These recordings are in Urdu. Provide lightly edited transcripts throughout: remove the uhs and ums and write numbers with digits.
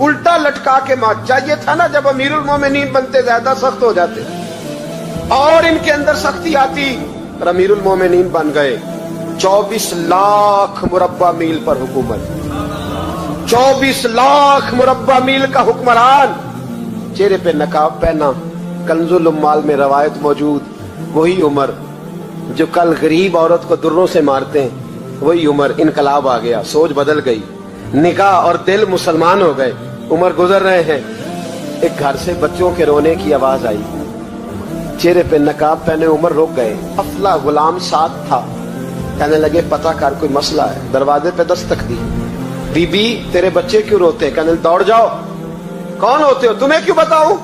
الٹا لٹکا کے مار. چاہیے تھا نا جب امیرُ المومنین بنتے زیادہ سخت ہو جاتے اور ان کے اندر سختی آتی. اور امیرُ المومنین بن گئے. 24 لاکھ مربع میل پر حکومت, 24 لاکھ مربع میل کا حکمران. چہرے پہ نقاب پہنا. کنز الاموال میں روایت موجود, وہی عمر جو کل غریب عورت کو دروں سے مارتے ہیں, وہی عمر. انقلاب آ گیا, سوچ بدل گئی, نگاہ اور دل مسلمان ہو گئے. عمر گزر رہے ہیں, ایک گھر سے بچوں کے رونے کی آواز آئی. چہرے پہ نقاب پہنے عمر رک گئے. افلا غلام ساتھ تھا. کہنے لگے پتہ کر کوئی مسئلہ ہے. دروازے پہ دستک دی. بی بی تیرے بچے کیوں روتے ہیں؟ کہنے دوڑ جاؤ. کون ہوتے ہو؟ تمہیں کیوں بتاؤں؟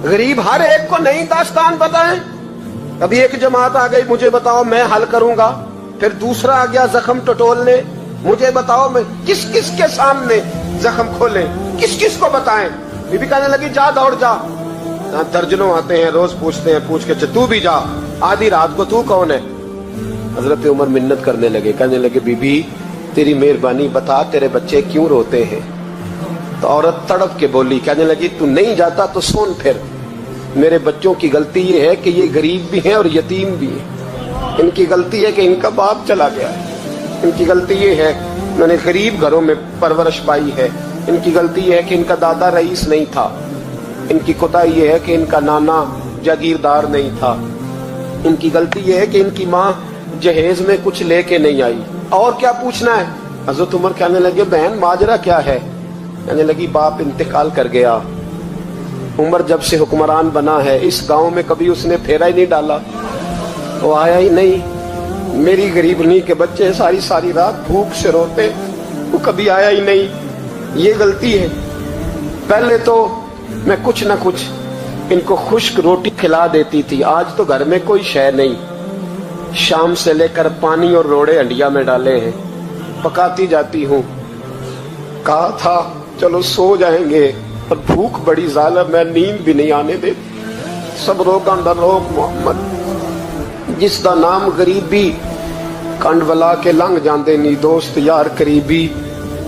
غریب ہر ایک کو نئی داستان بتائیں. ابھی ایک جماعت آ گئی, مجھے بتاؤ میں حل کروں گا. پھر دوسرا آ گیا زخم ٹٹولنے, مجھے بتاؤ میں کس کس کے سامنے زخم کھولیں, کس کس کو بتائیں. بی بی کہنے لگی جا دوڑ جا. درجنوں آتے ہیں, روز پوچھتے ہیں, پوچھ کے تو بھی جا. آدھی رات کو تو کون ہے؟ حضرت عمر منت کرنے لگے. کہنے لگے بی بی تیری مہربانی بتا تیرے بچے کیوں روتے ہیں. تو عورت تڑپ کے بولی. کہنے لگی تو نہیں جاتا تو سن پھر. میرے بچوں کی غلطی یہ ہے کہ یہ غریب بھی ہیں اور یتیم بھی ہیں. ان کی غلطی ہے کہ ان کا باپ چلا گیا ہے. ان کی غلطی یہ ہے میں نے غریب گھروں میں پرورش پائی ہے. ان کی غلطی یہ ہے کہ ان کا دادا رئیس نہیں تھا. ان کی کوتاہی یہ ہے کہ ان کا نانا جاگیردار نہیں تھا. ان کی غلطی یہ ہے کہ ان کی ماں جہیز میں کچھ لے کے نہیں آئی. اور کیا پوچھنا ہے؟ حضرت عمر کہنے لگے بہن ماجرا کیا ہے؟ کہنے لگی باپ انتقال کر گیا. عمر جب سے حکمران بنا ہے اس گاؤں میں کبھی اس نے پھیرا ہی نہیں ڈالا. وہ آیا ہی نہیں. میری غریبنی کے بچے ساری ساری رات بھوک سے روتے, وہ کبھی آیا ہی نہیں. یہ غلطی ہے. پہلے تو میں کچھ نہ کچھ ان کو خشک روٹی کھلا دیتی تھی. آج تو گھر میں کوئی شے نہیں. شام سے لے کر پانی اور روڑے ہنڈیا میں ڈالے ہیں, پکاتی جاتی ہوں. کہا تھا چلو سو جائیں گے, اور بھوک بڑی ظالم ہے, نیند بھی نہیں آنے دے. سب روگاں دا روگ محمد, جس دا نام غریبی کنڈ ولا کے لنگ جاندے نی دوست یار قریبی.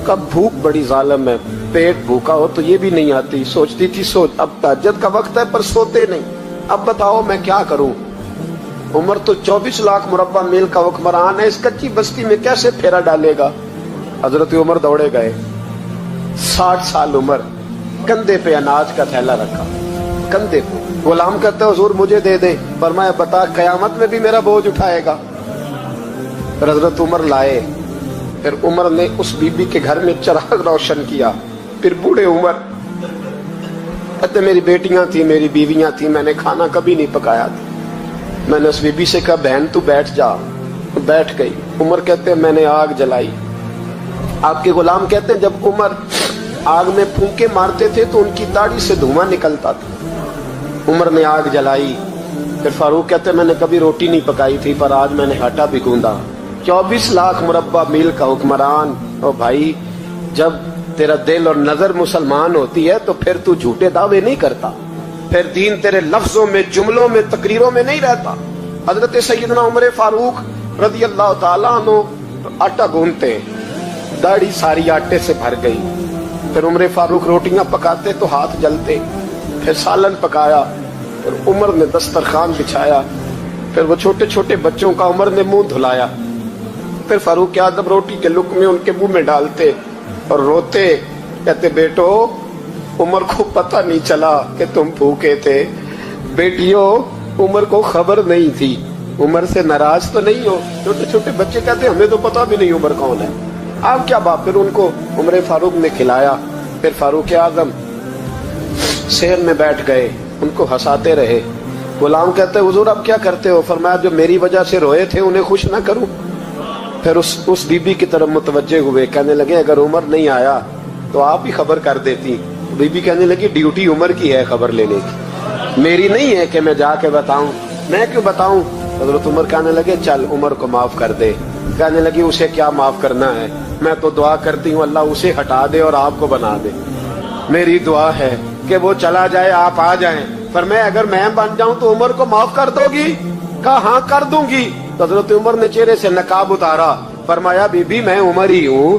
کب بھوک بڑی ظالم ہے, پیٹ بھوکا ہو تو یہ بھی نہیں آتی. سوچتی تھی سوچ اب تہجد کا وقت ہے پر سوتے نہیں. اب بتاؤ میں کیا کروں. عمر تو 24 لاکھ مربع میل کا حکمران ہے, اس کچی بستی میں کیسے پھیرا ڈالے گا. حضرت عمر دوڑے گئے. 60 سال عمر, کندھے پہ اناج کا تھیلا رکھا, کندھے پہ. غلام کہتے حضور مجھے دے دے. فرمایا بتا قیامت میں بھی میرا بوجھ اٹھائے گا. پھر حضرت عمر لائے. پھر عمر نے اس بی بی کے گھر میں چراغ روشن کیا. پھر بوڑھے عمر کہتے میری بیٹیاں تھیں, میری بیویاں تھیں, میں نے کھانا کبھی نہیں پکایا تھا. میں نے اس بی بی سے کہا بہن تو بیٹھ جا. بیٹھ گئی. عمر کہتے میں نے آگ جلائی. آپ کے غلام کہتے ہیں جب عمر آگ میں پھونکے مارتے تھے تو ان کی داڑھی سے دھواں نکلتا تھا. عمر نے آگ جلائی. پھر فاروق کہتے ہیں میں نے کبھی روٹی نہیں پکائی تھی پر آج میں نے آٹا بھی گوندا. 24 لاکھ مربع میل کا حکمران. اور بھائی جب تیرا دل اور نظر مسلمان ہوتی ہے تو پھر تو جھوٹے دعوے نہیں کرتا. پھر دین تیرے لفظوں میں, جملوں میں, تقریروں میں نہیں رہتا. حضرت سیدنا عمر فاروق رضی اللہ تعالیٰ عنہ آٹا گوندتے, داڑھی ساری آٹے سے بھر گئی. پھر عمر فاروق روٹیاں پکاتے تو ہاتھ جلتے. پھر سالن پکایا. پھر عمر نے دسترخوان بچھایا. پھر وہ چھوٹے چھوٹے بچوں کا عمر نے منہ دھلایا. پھر فاروق اعظم روٹی کے لقمے ان کے منہ میں ڈالتے اور روتے. کہتے بیٹو عمر کو پتہ نہیں چلا کہ تم بھوکے تھے. بیٹیوں عمر کو خبر نہیں تھی. عمر سے ناراض تو نہیں ہو. چھوٹے چھوٹے بچے کہتے ہمیں تو پتہ بھی نہیں عمر کون ہے. آپ کیا بات. پھر ان کو عمر فاروق نے کھلایا. پھر فاروق اعظم سیر میں بیٹھ گئے, ان کو ہنساتے رہے. غلام کہتے حضور اب کیا کرتے ہو؟ فرمایا جو میری وجہ سے روئے تھے انہیں خوش نہ کروں. پھر اس بی بی کی طرف متوجہ ہوئے. کہنے لگے اگر عمر نہیں آیا تو آپ ہی خبر کر دیتی. بی بی کہنے لگی ڈیوٹی عمر کی ہے خبر لینے کی, میری نہیں ہے کہ میں جا کے بتاؤں. میں کیوں بتاؤں؟ حضرت عمر کہنے لگے چل عمر کو معاف کر دے. کہنے لگی اسے کیا معاف کرنا ہے, میں تو دعا کرتی ہوں اللہ اسے ہٹا دے اور آپ کو بنا دے. میری دعا ہے کہ وہ چلا جائے آپ آ جائیں. فرمایا اگر میں بن جاؤں تو عمر کو معاف کر دو گی؟ کہا ہاں کر دوں گی. حضرت عمر نے چہرے سے نقاب اتارا. فرمایا بی بی میں عمر ہی ہوں,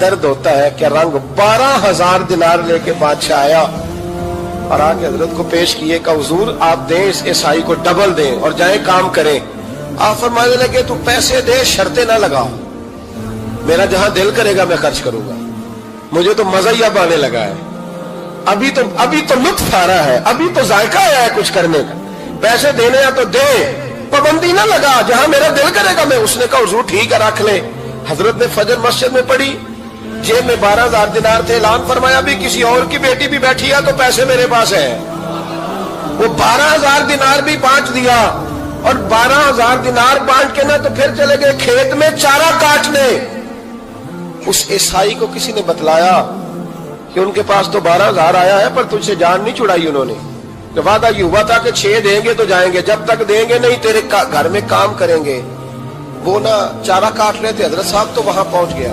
درد ہوتا ہے، کیا رنگ۔ 12,000 دینار لے کے بادشاہ آیا اور آ کے حضرت کو پیش کیے کہ حضور آپ دیں اس عیسائی کو ڈبل دیں اور جائیں کام کریں۔ آپ فرمانے لگے تو پیسے دے، شرطیں نہ لگا، میرا جہاں دل کرے گا میں خرچ کروں گا، مجھے تو مزہ ہی اب آنے لگا ہے، ابھی تو لطف آ رہا ہے، ابھی تو ذائقہ آیا ہے کچھ کرنے کا، پیسے دینے ہیں تو دے، پابندی نہ لگا، جہاں میرا دل کرے گا میں۔ اس نے کہا حضور ٹھیک ہے رکھ لے۔ حضرت نے فجر مسجد میں پڑھی، جیب میں 12,000 دینار تھے، اعلان فرمایا بھی کسی اور کی بیٹی بھی بیٹھی ہے تو پیسے میرے پاس ہے۔ وہ 12,000 دینار بھی بانٹ دیا، اور 12,000 دینار بانٹ کے نہ تو پھر چلے گئے کھیت میں چارہ کاٹنے۔ اس عیسائی کو کسی نے بتلایا کہ ان کے پاس تو 12,000 آیا ہے پر تجھ سے جان نہیں چھڑائی انہوں نے، کہ وعدہ یہ ہوا تھا کہ 6 دیں گے تو جائیں گے، جب تک دیں گے نہیں تیرے گھر میں کام کریں گے۔ وہ نہ چارہ کاٹ رہے تھے، حضرت صاحب تو وہاں پہنچ گیا،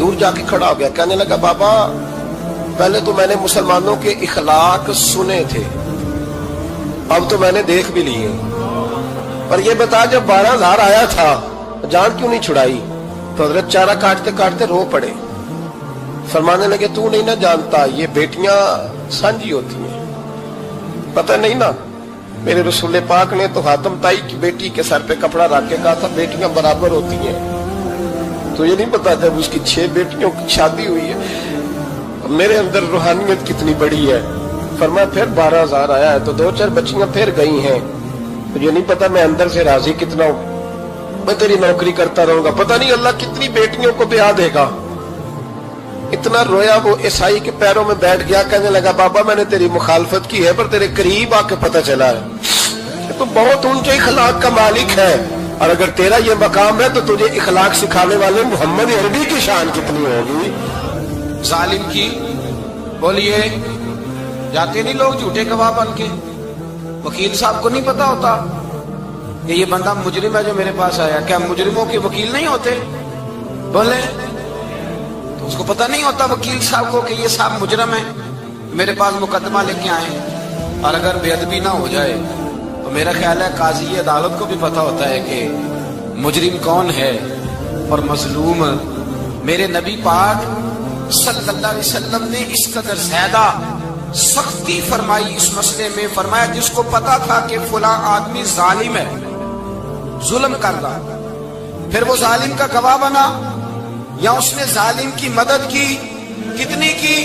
دور جا کے کھڑا ہو گیا، کہنے لگا بابا پہلے تو میں نے مسلمانوں کے اخلاق سنے تھے، اب تو میں نے دیکھ بھی لیے، پر یہ بتا جب 12,000 آیا تھا جان کیوں نہیں چھڑائی؟ تو حضرت چارہ کاٹتے کاٹتے رو پڑے، فرمانے لگے تو نہیں نہ جانتا یہ بیٹیاں سانجھی ہوتی ہیں، پتہ نہیں نا، میرے رسول پاک نے تو حاتم تائی کی بیٹی کے سر پہ کپڑا رکھ کے کہا تھا بیٹیاں برابر ہوتی ہیں، تو یہ نہیں پتا تھا اس کی 6 بیٹیوں کی شادی ہوئی ہے۔ میرے اندر روحانیت کتنی بڑی ہے۔ فرمایا پھر 12,000 آیا ہے تو 2-4 بچیاں پھر گئی ہیں، تو یہ نہیں پتا میں اندر سے راضی کتنا ہوں، میں تیری نوکری کرتا رہوں گا، پتہ نہیں اللہ کتنی بیٹیوں کو بیاہ دے گا۔ اتنا رویا، وہ عیسائی کے پیروں میں بیٹھ گیا، کہنے لگا بابا میں نے تیری مخالفت کی ہے پر تیرے قریب آ کے پتہ چلا ہے کہ تو بہت اونچے اخلاق کا مالک ہے، اور اگر تیرا یہ مقام ہے تو تجھے اخلاق سکھانے والے محمد عربی کی شان کتنی ہوگی۔ ظالم کی بولیے جاتے نہیں لوگ جھوٹے گواہ بن کے، وکیل صاحب کو نہیں پتا ہوتا کہ یہ بندہ مجرم ہے جو میرے پاس آیا، کیا مجرموں کے وکیل نہیں ہوتے؟ بولے تو اس کو پتہ نہیں ہوتا وکیل صاحب کو کہ یہ صاحب مجرم ہے، میرے پاس مقدمہ لے کے آئے، اور اگر بے ادبی نہ ہو جائے تو میرا خیال ہے قاضی عدالت کو بھی پتہ ہوتا ہے کہ مجرم کون ہے اور مظلوم۔ میرے نبی پاک صلی اللہ علیہ وسلم نے اس قدر زیادہ سختی فرمائی اس مسئلے میں، فرمایا جس کو پتا تھا کہ فلاں آدمی ظالم ہے، ظلم کر رہا، پھر وہ ظالم کا گواہ بنا یا اس نے ظالم کی مدد کی، کتنی کی؟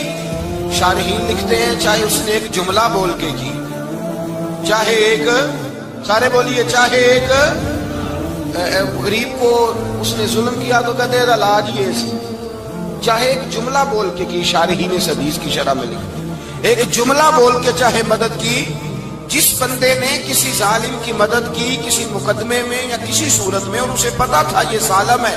شارحین لکھتے ہیں چاہے اس نے ایک جملہ بول کے کی، چاہے ایک، سارے بولیے، چاہے ایک غریب کو اس نے ظلم کیا تو کہتے ہیں علاج یہ سی، چاہے ایک جملہ بول کے کی، شارحین اس حدیث کی شرح میں لکھتے ہیں ایک جملہ بول کے چاہے مدد کی، جس بندے نے کسی ظالم کی مدد کی کسی مقدمے میں یا کسی صورت میں اور اسے پتا تھا یہ ظالم ہے،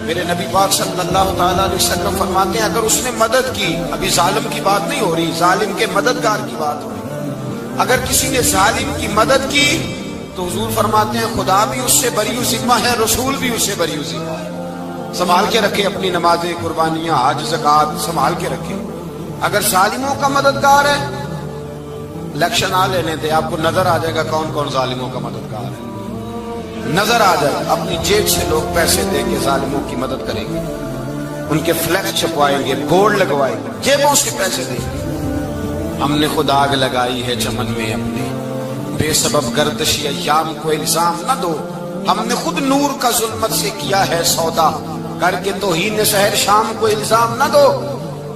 میرے نبی پاک صلی اللہ تعالیٰ علیہ وسلم فرماتے ہیں اگر اس نے مدد کی، ابھی ظالم کی بات نہیں ہو رہی، ظالم کے مددگار کی بات ہو رہی، اگر کسی نے ظالم کی مدد کی تو حضور فرماتے ہیں خدا بھی اس سے بری ذمہ ہے، رسول بھی اس سے بری ذمہ ہے۔ سنبھال کے رکھے اپنی نمازیں، قربانیاں، حج، زکوٰۃ سنبھال کے رکھے۔ اگر ظالموں کا مددگار ہے، الیکشن آ لینے دے، آپ کو نظر آ جائے گا کون کون ظالموں کا مددگار ہے، نظر آ جائے گا، اپنی جیب سے لوگ پیسے دے کے ظالموں کی مدد کریں گے، ان کے فلیکس چھپوائیں گے، بورڈ لگوائیں گے، جیبوں سے پیسے دیں گے۔ ہم نے خود آگ لگائی ہے چمن میں اپنے، بے سبب گردشی ایام کو الزام نہ دو، ہم نے خود نور کا ظلمت سے کیا ہے سودا، کر کے توہین سحر شام کو الزام نہ دو۔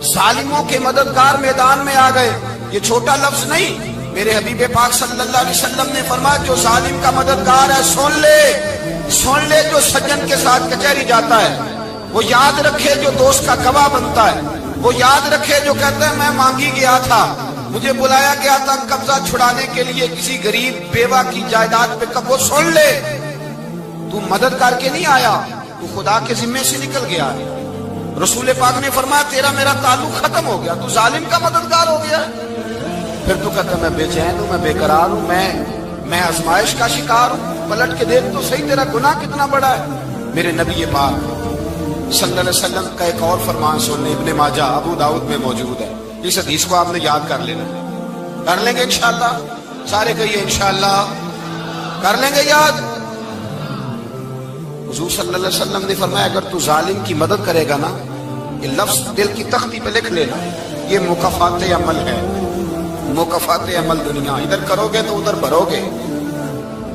ظالموں کے مددگار میدان میں آ گئے، یہ چھوٹا لفظ نہیں، میرے حبیب پاک صلی اللہ علیہ وسلم نے فرمایا جو ظالم کا مددگار ہے سن لے جو سجن کے ساتھ کچہری جاتا ہے، وہ یاد رکھے جو دوست کا گواہ بنتا ہے، وہ یاد رکھے جو کہتا ہے میں مانگی گیا تھا، مجھے بلایا گیا تھا قبضہ چھڑانے کے لیے کسی غریب بیوہ کی جائیداد پہ، وہ سن لے تو مدد کر کے نہیں آیا، تو خدا کے ذمے سے نکل گیا ہے۔ رسول پاک نے فرمایا تیرا میرا تعلق ختم ہو گیا، تو ظالم کا مددگار ہو گیا، پھر تو کہتا میں بے چین ہوں، میں بے قرار ہوں، میں آزمائش کا شکار ہوں، پلٹ کے دیکھ تو صحیح تیرا گناہ کتنا بڑا ہے۔ میرے نبی پاک صلی اللہ علیہ وسلم کا ایک اور فرمان سننے، ابن ماجہ ابو داؤد میں موجود ہے، اس حدیث کو آپ نے یاد کر لینا، کر لیں گے انشاءاللہ، سارے کہیے انشاءاللہ کر لیں گے یاد۔ حضور صلی اللہ علیہ وسلم نے فرمایا اگر تو ظالم کی مدد کرے گا نا، یہ لفظ دل کی تختی پہ لکھ لینا، یہ مکافات عمل ہے، مکافات عمل دنیا، ادھر کرو گے تو ادھر بھرو گے۔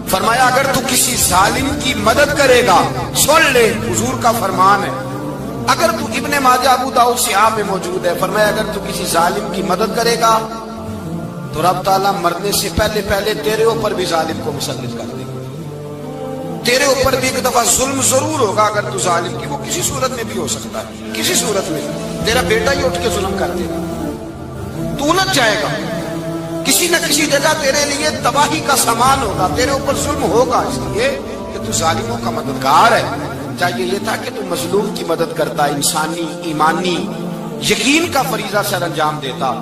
فرمایا اگر تو کسی ظالم کی مدد کرے گا، سن لے حضور کا فرمان ہے، اگر تو ابن ماجہ ابو داؤد سیاہ میں موجود ہے، فرمایا اگر تو کسی ظالم کی مدد کرے گا تو رب تعالیٰ مرنے سے پہلے پہلے تیرے اوپر بھی ظالم کو مسلط کر دے گا، تیرے اوپر بھی ایک دفعہ ظلم ضرور ہوگا اگر تو ظالم کی، وہ کسی صورت میں بھی ہو سکتا ہے، کسی صورت میں تیرا بیٹا ہی اٹھ کے ظلم کر دے گا، تو الجھ جائے گا، کسی نہ کسی جگہ تیرے لیے تباہی کا سامان ہوگا، تیرے اوپر ظلم ہوگا، اس لیے کہ تو ظالموں کا مددگار ہے۔ چاہیے یہ تھا کہ تو مظلوم کی مدد کرتا، انسانی ایمانی یقین کا فریضہ سر انجام دیتا،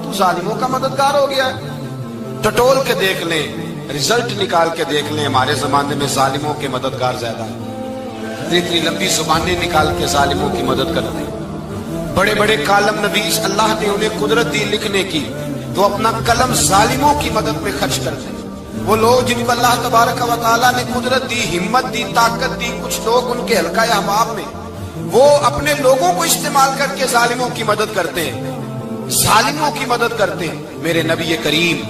تو ظالموں کا مددگار ہو گیا ہے۔ ٹٹول کے دیکھ لیں، رزلٹ نکال کے دیکھ لیں، ہمارے زمانے میں ظالموں کے مددگار زیادہ ہیں، اتنی لمبی زبانیں نکال کے ظالموں کی مدد کرتے ہیں، بڑے بڑے کالم نویس اللہ نے انہیں قدرت دی لکھنے کی، تو اپنا قلم ظالموں کی مدد میں خرچ کرتے ہیں۔ وہ لوگ جن کو اللہ تبارک و تعالیٰ نے قدرت دی، ہمت دی، طاقت دی، کچھ لوگ ان کے حلقہ احباب میں وہ اپنے لوگوں کو استعمال کر کے ظالموں کی مدد کرتے ہیں، ظالموں کی مدد کرتے ہیں۔ میرے نبی کریم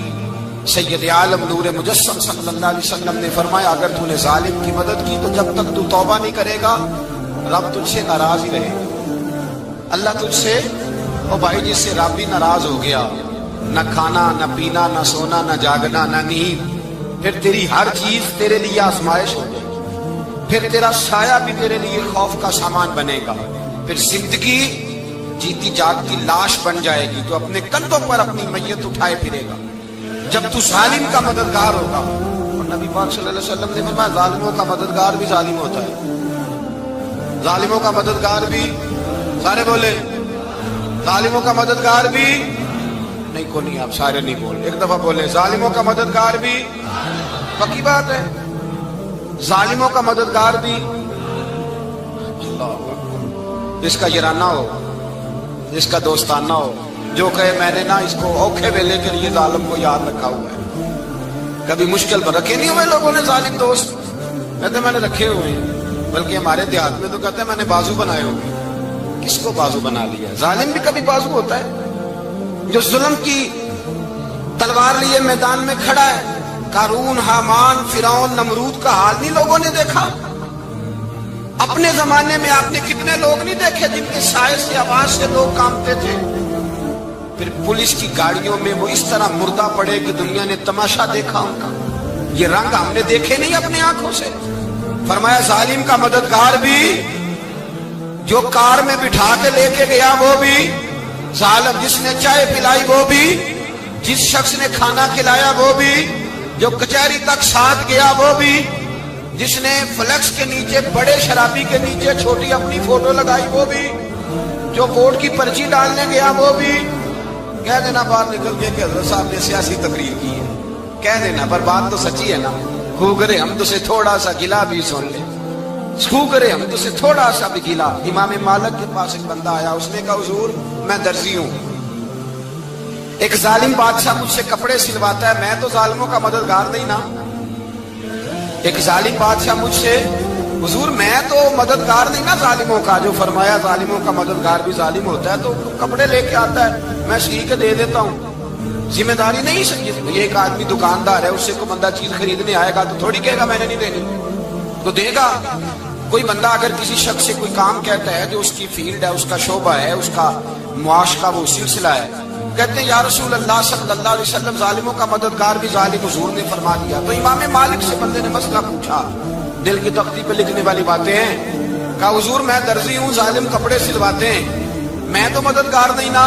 سید عالم نور مجسم صلی اللہ علیہ وسلم نے فرمایا اگر تو نے ظالم کی مدد کی تو جب تک تو توبہ نہیں کرے گا رب تجھ سے ناراض ہی رہے گا۔ اللہ تجھ سے، او بھائی جس سے رب بھی ناراض ہو گیا، نہ کھانا نہ پینا نہ سونا نہ جاگنا نہ نیند، پھر تیری ہر چیز تیرے لیے آزمائش ہو جائے گی، پھر تیرا سایہ بھی تیرے لیے خوف کا سامان بنے گا، پھر زندگی جیتی جاگتی لاش بن جائے گی، تو اپنے کندھوں پر اپنی میت اٹھائے پھرے گا جب تو ظالم کا مددگار ہوگا۔ اور نبی پاک صلی اللہ علیہ وسلم نے فرمایا ظالموں کا مددگار بھی ظالم ہوتا ہے، ظالموں کا مددگار بھی، سارے بولے ظالموں کا مددگار بھی نہیں، کو نہیں، آپ سارے نہیں بولے، ایک دفعہ بولے ظالموں کا مددگار بھی، پکی بات ہے، ظالموں کا مددگار بھی۔ جس کا یارانہ ہو، جس کا دوستانہ ہو، جو کہے میں نے نا اس کو اوکھے ویلے کے لیے ظالم کو یاد رکھا ہوا ہے، کبھی مشکل پر رکھے نہیں ہوئے لوگوں نے ظالم دوست، کہتے میں نے رکھے ہوئے ہیں، بلکہ ہمارے دیہات میں تو کہتے ہیں میں نے بازو بنائے ہوئے۔ کس کو بازو بنا لیا؟ ظالم بھی کبھی بازو ہوتا ہے، جو ظلم کی تلوار لیے میدان میں کھڑا ہے۔ قارون، حامان، فرعون، نمرود کا حال نہیں لوگوں نے دیکھا؟ اپنے زمانے میں آپ نے کتنے لوگ نہیں دیکھے جن کے سائے سے، آواز سے لوگ کانپتے تھے؟ پھر پولیس کی گاڑیوں میں وہ اس طرح مردہ پڑے کہ دنیا نے تماشا دیکھا ان کا، یہ رنگ ہم نے دیکھے نہیں اپنے آنکھوں سے۔ فرمایا ظالم کا مددگار بھی، جو کار میں بٹھا کے لے کے گیا وہ بھی ظالم، جس نے چائے پلائی وہ بھی، جس شخص نے کھانا کھلایا وہ بھی، جو کچہری تک ساتھ گیا وہ بھی، جس نے فلیکس کے نیچے، بڑے شرابی کے نیچے چھوٹی اپنی فوٹو لگائی وہ بھی، جو ووٹ کی پرچی ڈالنے گیا وہ بھی۔ کہہ دینا باہر نکل کے کہ حضرت صاحب نے سیاسی تقریر کی ہے، کہہ دینا، پر بات تو سچی ہے نا۔ خو کرے ہم تو سے تھوڑا سا گلا بھی سن لے، خو کرے ہم تو سے تھوڑا سا بھی گلا۔ امام مالک کے پاس ایک بندہ آیا، اس نے کہا حضور میں درزی ہوں، ایک ظالم بادشاہ مجھ سے کپڑے سلواتا ہے، میں تو ظالموں کا مددگار نہیں نا۔ ایک ظالم بادشاہ مجھ سے، حضور میں تو مددگار نہیں نا ظالموں کا، جو فرمایا ظالموں کا مددگار بھی ظالم ہوتا ہے، تو کپڑے لے کے آتا ہے میں سی کے دے دیتا ہوں، ذمہ داری نہیں سمجھے۔ یہ ایک آدمی دکاندار ہے، اس سے کوئی بندہ چیز خریدنے آئے گا تو تھوڑی کہے گا میں نے نہیں دینی، تو دے گا۔ کوئی بندہ اگر کسی شخص سے کوئی کام کہتا ہے جو اس کی فیلڈ ہے، اس کا شعبہ ہے، اس کا معاش کا وہ سلسلہ ہے، کہتے ہیں یا رسول اللہ صلی اللہ علیہ وسلم ظالموں کا مددگار بھی ظالم، حضور نے فرما دیا۔ تو امام مالک سے بندے نے مسئلہ پوچھا، دل کی تختی پہ لکھنے والی باتیں ہیں، کہا حضور میں درزی ہوں، ظالم کپڑے سلواتے ہیں، میں تو مددگار نہیں نا۔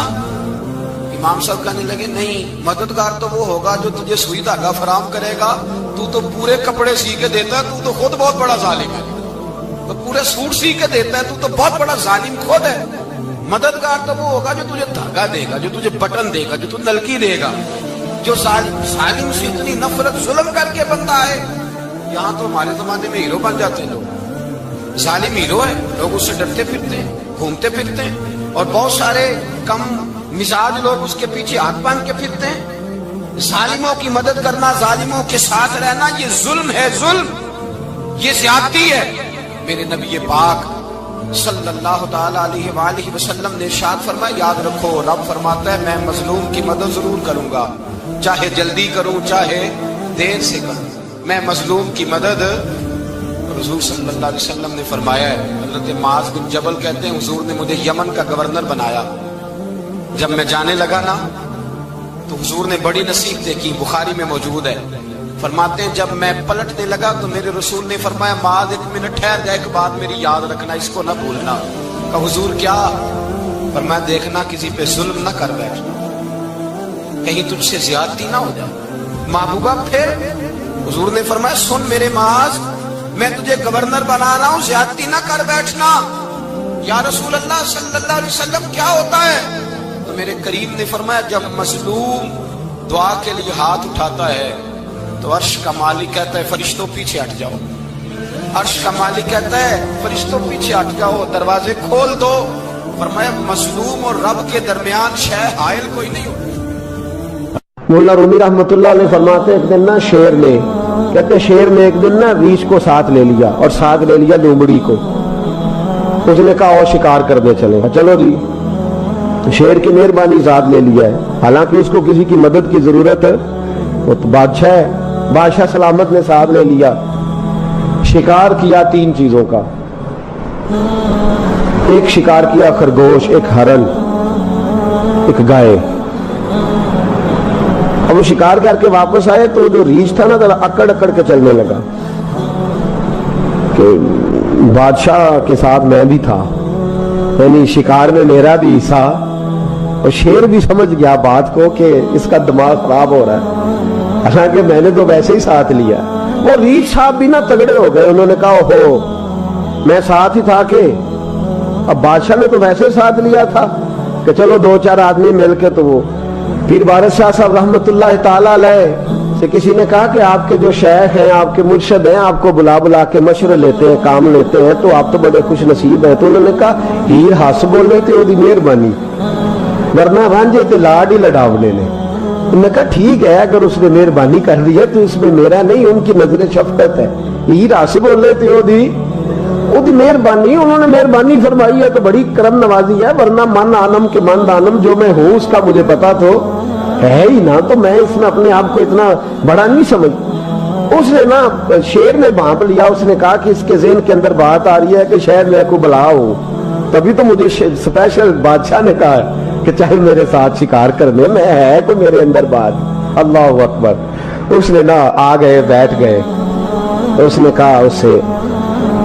امام صاحب کہنے لگے نہیں، مددگار تو وہ ہوگا جو تجھے سوئی دھاگا فراہم کرے گا، تو پورے کپڑے سی کے دیتا ہے، تو خود بہت بڑا ظالم ہے، تو پورے سوٹ سی کے دیتا ہے، تو بہت بڑا ظالم خود ہے۔ مددگار تو وہ ہوگا جو تجھے دھاگا دے گا، جو تجھے بٹن دے گا، جو تجھے نلکی دے گا، جو ظالم سے اتنی نفرت ظلم کر کے بندہ ہے۔ یہاں تو ہمارے زمانے میں ہیرو بن جاتے ہیں لوگ، ظالم ہیرو ہے، لوگ اس سے ڈرتے پھرتے ہیں، گھومتے پھرتے ہیں، اور بہت سارے کم مزاج لوگ اس کے پیچھے ہاتھ باندھ کے پھرتے ہیں۔ ظالموں کی مدد کرنا، ظالموں کے ساتھ رہنا، یہ ظلم ہے، ظلم، یہ زیادتی ہے۔ میرے نبی پاک صلی اللہ تعالی علیہ وآلہ وسلم نے ارشاد فرمایا یاد رکھو رب فرماتا ہے میں مظلوم کی مدد ضرور کروں گا، چاہے جلدی کروں چاہے دیر سے کروں، میں مظلوم کی مدد۔ حضور صلی اللہ علیہ وسلم نے فرمایا ہے، حضرت معاذ بن جبل کہتے ہیں حضور نے مجھے یمن کا گورنر بنایا، جب میں جانے لگا نا تو حضور نے بڑی نصیحتیں کی، بخاری میں موجود ہے، فرماتے ہیں جب میں پلٹنے لگا تو میرے رسول نے فرمایا معاذ ایک منٹ ٹھہر جا، ایک بات میری یاد رکھنا، اس کو نہ بھولنا۔ کہا حضور کیا؟ فرمایا دیکھنا کسی پہ ظلم نہ کر بیٹھنا، کہیں تجھ سے زیادتی نہ ہو جائے۔ محبوبہ پھر حضور نے فرمایا سن میرے معاذ، میں تجھے گورنر بنا رہا ہوں، زیادتی نہ کر بیٹھنا۔ یا رسول اللہ صلی اللہ علیہ وسلم کیا ہوتا ہے؟ تو میرے کریم نے فرمایا جب مظلوم دعا کے لیے ہاتھ اٹھاتا ہے تو عرش کا مالک کہتا ہے فرشتوں پیچھے ہٹ جاؤ، عرش کا مالک کہتا ہے فرشتوں پیچھے ہٹ جاؤ، دروازے کھول دو۔ فرمایا مظلوم اور رب کے درمیان شے حائل کوئی نہیں ہوتی۔ مولا رومی رحمت اللہ علیہ فرماتے ایک دن نا شیر نے، کہتے شیر نے ایک دن نا ریچھ کو ساتھ لے لیا اور ساتھ لے لیا لومڑی کو، اس نے کہا اور شکار کرنے چلے، چلو جی، شیر کی مہربانی ذات لے لیا ہے، حالانکہ اس کو کسی کی مدد کی ضرورت ہے، وہ تو بادشاہ ہے، بادشاہ سلامت نے ساتھ لے لیا، شکار کیا 3 چیزوں کا، ایک شکار کیا خرگوش، ایک ہرن، ایک گائے۔ اب وہ شکار کر کے واپس آئے تو جو ریچھ تھا نا ذرا اکڑ اکڑ کے چلنے لگا کہ بادشاہ کے ساتھ میں بھی تھا، یعنی شکار میں میرا بھی حصہ، اور شیر بھی سمجھ گیا بات کو کہ اس کا دماغ خراب ہو رہا ہے، حالانکہ میں نے تو ویسے ہی ساتھ لیا۔ وہ ریچھ صاحب بھی نا تگڑے ہو گئے، انہوں نے کہا اوہو میں ساتھ ہی تھا کہ اب بادشاہ نے تو ویسے ساتھ لیا تھا کہ چلو 2-4 آدمی مل کے تو وہ پیر بارش شاہ صاحب رحمت اللہ تعالیٰ علیہ سے کسی نے کہا کہ آپ کے جو شیخ ہیں، آپ کے مرشد ہیں، آپ کو بلا کے مشورے لیتے ہیں، کام لیتے ہیں، تو آپ تو بڑے خوش نصیب ہیں۔ تو انہوں نے کہا ہیر ہس بولے تے وہ دی مہربانی، ورنہ رانجے تے لاڈ ہی لڑاونے نے۔ انہوں نے کہا ٹھیک ہے اگر اس نے مہربانی کر دی ہے تو اس میں میرا نہیں، ان کی نظر شفقت ہے، ہیر ہس بولے تے وہ دی مہربانی، انہوں نے مہربانی فرمائی ہے تو بڑی کرم نوازی ہے، ورنہ من آنم کے من دانم، جو میں ہوں اس کا مجھے پتا تو ہے ہی نا، تو میں اس میں اپنے آپ کو اتنا بڑا نہیں سمجھ۔ اس نے نا شیر نے بھانپ لیا، اس نے کہا کہ اس کے ذہن کے اندر بات آ رہی ہے کہ شاید میں کو بلا ہوں، تبھی تو مجھے اسپیشل بادشاہ نے کہا کہ چاہے میرے ساتھ شکار کرنے میں ہے تو میرے اندر بات۔ اللہ اکبر۔ اس نے نا آ گئے بیٹھ گئے، اس نے کہا اس سے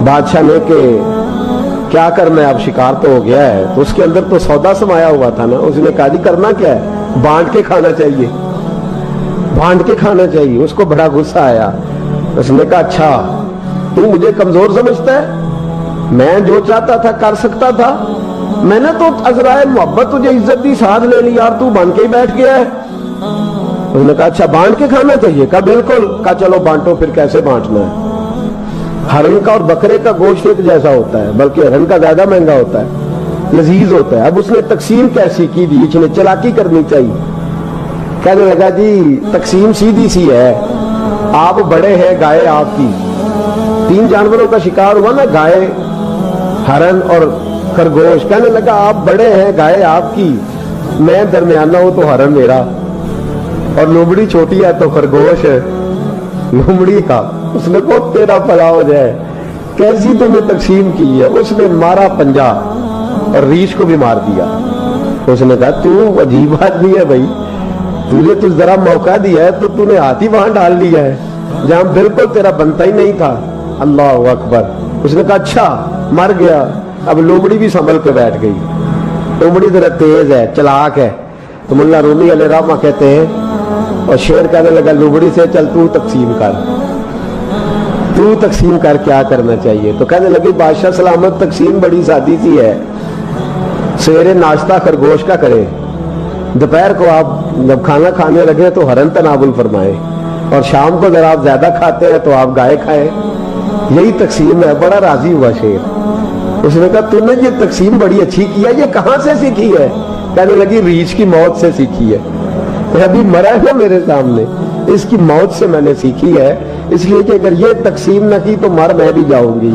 بادشاہ نے کہ کیا کرنا ہے، اب شکار تو ہو گیا ہے، تو اس کے اندر تو سودا سمایا ہوا تھا نا۔ اس نے کہا جی کرنا کیا ہے، بانٹ کے کھانا چاہیے، بانٹ کے کھانا چاہیے۔ اس کو بڑا غصہ آیا، اس نے کہا اچھا تو مجھے کمزور سمجھتا ہے، میں جو چاہتا تھا کر سکتا تھا، میں نے تو عذرائے محبت تجھے عزت دی ساتھ لے لی یار، تو بن کے ہی بیٹھ گیا ہے۔ اس نے کہا اچھا بانٹ کے کھانا چاہیے، کہا بالکل، کہا چلو بانٹو، پھر کیسے بانٹنا ہے۔ ہرن کا اور بکرے کا گوشت ایک جیسا ہوتا ہے، بلکہ ہرن کا زیادہ مہنگا ہوتا ہے، لذیذ ہوتا ہے۔ اب اس نے تقسیم کیسی کی دی، اس نے چلاکی کرنی چاہیے، کہنے لگا جی تقسیم سیدھی سی ہے، آپ بڑے ہیں، گائے آپ کی، 3 جانوروں کا شکار ہوا نا، گائے، ہرن اور خرگوش۔ کہنے لگا آپ بڑے ہیں، گائے آپ کی، میں درمیانہ ہوں تو ہرن میرا، اور لومڑی چھوٹی ہے تو خرگوش لومڑی کا۔ اس نے کہا تیرا بھلا ہو جائے، کیسی تم نے تقسیم کی ہے۔ اس نے مارا پنجا اور ریچھ کو بھی مار دیا۔ اس نے کہا تو عجیب آدمی ہے بھائی، تجھے تو ذرا موقع دیا ہے تو تو نے ہاتھ ہی وہاں ڈال لیا ہے جہاں بالکل تیرا بنتا ہی نہیں تھا۔ اللہ اکبر۔ اس نے کہا اچھا مر گیا۔ اب لومڑی بھی سنبھل کے بیٹھ گئی، لومڑی ذرا تیز ہے، چلاک ہے، تو مولا رومی علیہ رحمہ کہتے ہیں، اور شیر کہنے لگا لومڑی سے چل تو تقسیم کر، تو تقسیم کر کیا کرنا چاہیے۔ تو کہنے لگی بادشاہ سلامت تقسیم بڑی سادی سی ہے، سویرے ناشتہ خرگوش کا کرے، دوپہر کو آپ جب کھانا کھانے لگے تو ہرن تناول فرمائے، اور شام کو اگر آپ زیادہ کھاتے ہیں تو آپ گائے کھائیں، یہی تقسیم ہے۔ بڑا راضی ہوا شیر۔ اس نے کہا تم نے یہ تقسیم بڑی اچھی کی ہے، یہ کہاں سے سیکھی ہے؟ کہنے لگی ریچھ کی موت سے سیکھی ہے، ابھی مرا ہے میرے سامنے، اس کی موت سے میں نے سیکھی ہے، اس لیے کہ اگر یہ تقسیم نہ کی تو مر میں بھی جاؤں گی۔